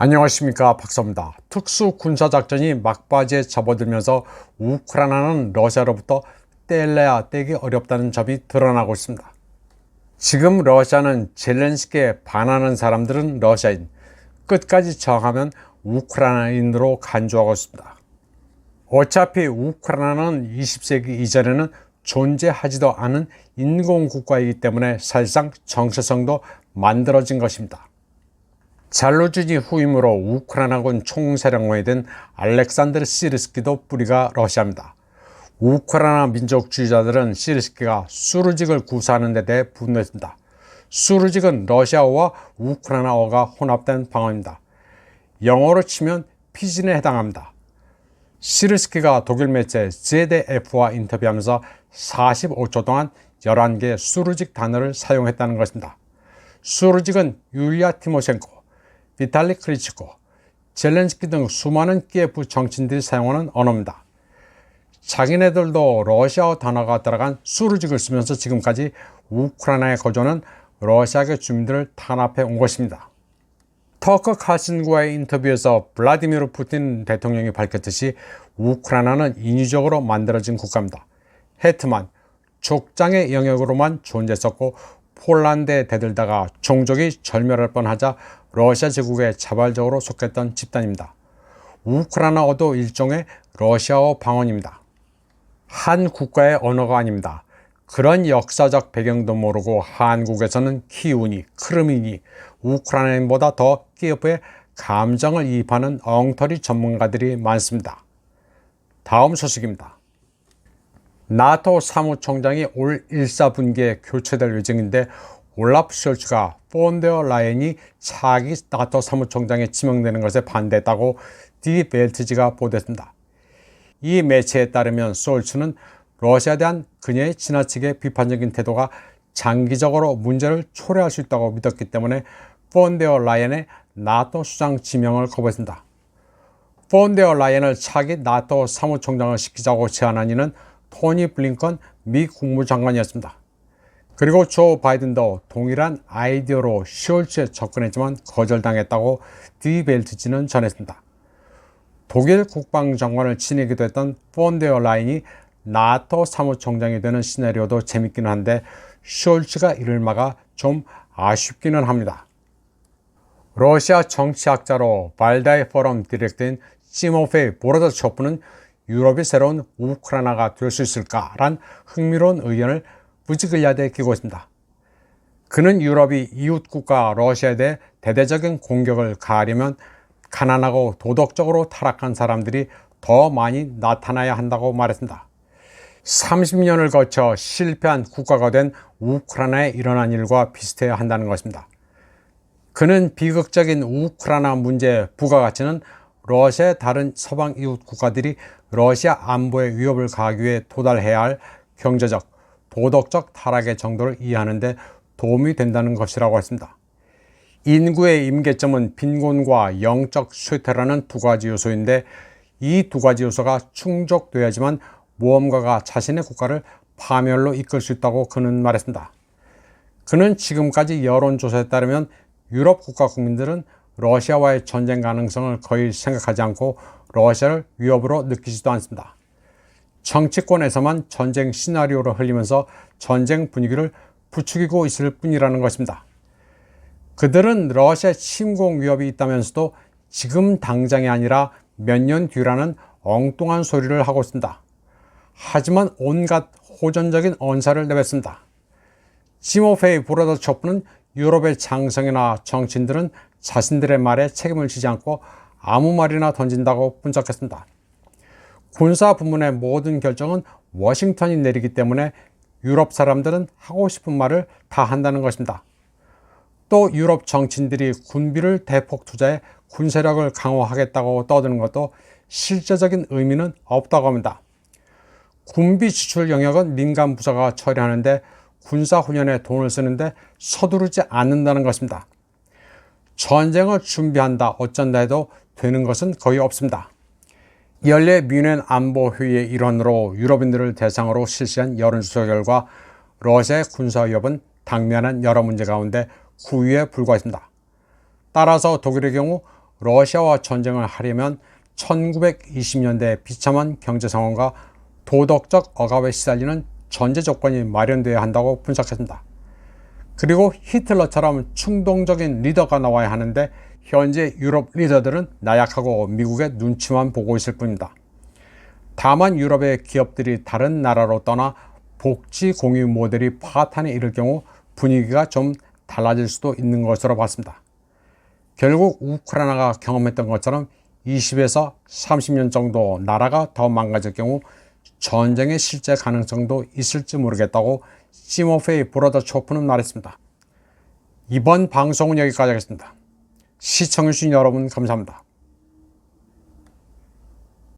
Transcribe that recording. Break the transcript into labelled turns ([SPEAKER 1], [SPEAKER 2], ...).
[SPEAKER 1] 안녕하십니까, 박사입니다. 특수 군사작전이 막바지에 접어들면서 우크라이나는 러시아로부터 떼려야 떼기 어렵다는 점이 드러나고 있습니다. 지금 러시아는 젤렌스키에 반하는 사람들은 러시아인, 끝까지 저항하면 우크라이나인으로 간주하고 있습니다. 어차피 우크라이나는 20세기 이전에는 존재하지도 않은 인공국가이기 때문에 사실상 정체성도 만들어진 것입니다. 잘루지니 후임으로 우크라이나군 총사령관이 된 알렉산드르 시르스키도 뿌리가 러시아입니다. 우크라이나 민족주의자들은 시르스키가 수르직을 구사하는 데 대해 분노했습니다. 수르직은 러시아어와 우크라이나어가 혼합된 방언입니다. 영어로 치면 피진에 해당합니다. 시르스키가 독일 매체 ZDF와 인터뷰하면서 45초 동안 11개의 수르직 단어를 사용했다는 것입니다. 수르직은 율리아 티모셴코, 비탈리 크리치코, 젤렌스키 등 수많은 키예프 정치인들이 사용하는 언어입니다. 자기네들도 러시아어 단어가 들어간 수르직을 쓰면서 지금까지 우크라이나에 거주하는 러시아계 주민들을 탄압해 온 것입니다. 터커 칼슨과의 인터뷰에서 블라디미르 푸틴 대통령이 밝혔듯이 우크라이나는 인위적으로 만들어진 국가입니다. 헤트만, 족장의 영역으로만 존재했었고 폴란드에 대들다가 종족이 절멸할 뻔하자 러시아 제국에 자발적으로 속했던 집단입니다. 우크라이나어도 일종의 러시아어 방언입니다. 한 국가의 언어가 아닙니다. 그런 역사적 배경도 모르고 한국에서는 키우니, 크르미니, 우크라이나인보다 더 키예프의 감정을 이입하는 엉터리 전문가들이 많습니다. 다음 소식입니다. 나토 사무총장이 올 1사분기에 교체될 예정인데 올라프 숄츠가 폰데어 라이엔이 차기 나토 사무총장에 지명되는 것에 반대했다고 디 벨트지가 보도했습니다. 이 매체에 따르면 숄츠는 러시아에 대한 그녀의 지나치게 비판적인 태도가 장기적으로 문제를 초래할 수 있다고 믿었기 때문에 폰데어 라이엔의 나토 수장 지명을 거부했습니다. 폰데어 라이엔을 차기 나토 사무총장을 시키자고 제안한 이는 토니 블링컨 미 국무장관이었습니다. 그리고 조 바이든도 동일한 아이디어로 숄츠에 접근했지만 거절당했다고 디 벨트지는 전했습니다. 독일 국방장관을 지내기도 했던 폰데어 라이엔이 나토 사무총장이 되는 시나리오도 재밌기는 한데 숄츠가 이를 막아 좀 아쉽기는 합니다. 러시아 정치학자로 발다이 포럼 디렉터인 치모페이 보로다초프는 유럽이 새로운 우크라이나가 될 수 있을까란 흥미로운 의견을 부지글야대 기고했습니다. 그는 유럽이 이웃국가 러시아에 대해 대대적인 공격을 가하려면 가난하고 도덕적으로 타락한 사람들이 더 많이 나타나야 한다고 말했습니다. 30년을 거쳐 실패한 국가가 된 우크라이나에 일어난 일과 비슷해야 한다는 것입니다. 그는 비극적인 우크라이나 문제의 부가가치는 러시아의 다른 서방 이웃 국가들이 러시아 안보에 위협을 가하기 위해 도달해야 할 경제적, 도덕적 타락의 정도를 이해하는 데 도움이 된다는 것이라고 했습니다. 인구의 임계점은 빈곤과 영적 쇠퇴라는 두 가지 요소인데 이 두 가지 요소가 충족돼야지만 모험가가 자신의 국가를 파멸로 이끌 수 있다고 그는 말했습니다. 그는 지금까지 여론조사에 따르면 유럽 국가 국민들은 러시아와의 전쟁 가능성을 거의 생각하지 않고 러시아를 위협으로 느끼지도 않습니다. 정치권에서만 전쟁 시나리오를 흘리면서 전쟁 분위기를 부추기고 있을 뿐이라는 것입니다. 그들은 러시아 침공 위협이 있다면서도 지금 당장이 아니라 몇 년 뒤라는 엉뚱한 소리를 하고 있습니다. 하지만 온갖 호전적인 언사를 내뱉습니다. 치모페이 보로다초프는 유럽의 장성이나 정치인들은 자신들의 말에 책임을 지지 않고 아무 말이나 던진다고 분석했습니다. 군사 부문의 모든 결정은 워싱턴이 내리기 때문에 유럽 사람들은 하고 싶은 말을 다 한다는 것입니다. 또 유럽 정치인들이 군비를 대폭 투자해 군세력을 강화하겠다고 떠드는 것도 실제적인 의미는 없다고 합니다. 군비 지출 영역은 민간 부서가 처리하는데 군사훈련에 돈을 쓰는데 서두르지 않는다는 것입니다. 전쟁을 준비한다 어쩐다 해도 되는 것은 거의 없습니다. 연례 뮌헨 안보회의의 일환으로 유럽인들을 대상으로 실시한 여론조사 결과 러시아의 군사 위협은 당면한 여러 문제 가운데 9위에 불과했습니다. 따라서 독일의 경우 러시아와 전쟁을 하려면 1920년대 비참한 경제 상황과 도덕적 억압에 시달리는 전제 조건이 마련되어야 한다고 분석했습니다. 그리고 히틀러처럼 충동적인 리더가 나와야 하는데 현재 유럽 리더들은 나약하고 미국의 눈치만 보고 있을 뿐입니다. 다만 유럽의 기업들이 다른 나라로 떠나 복지 공유 모델이 파탄에 이를 경우 분위기가 좀 달라질 수도 있는 것으로 봤습니다. 결국 우크라이나가 경험했던 것처럼 20에서 30년 정도 나라가 더 망가질 경우 전쟁의 실제 가능성도 있을지 모르겠다고 시모페이 브로더초프는 말했습니다. 이번 방송은 여기까지 하겠습니다. 시청해주신 여러분 감사합니다.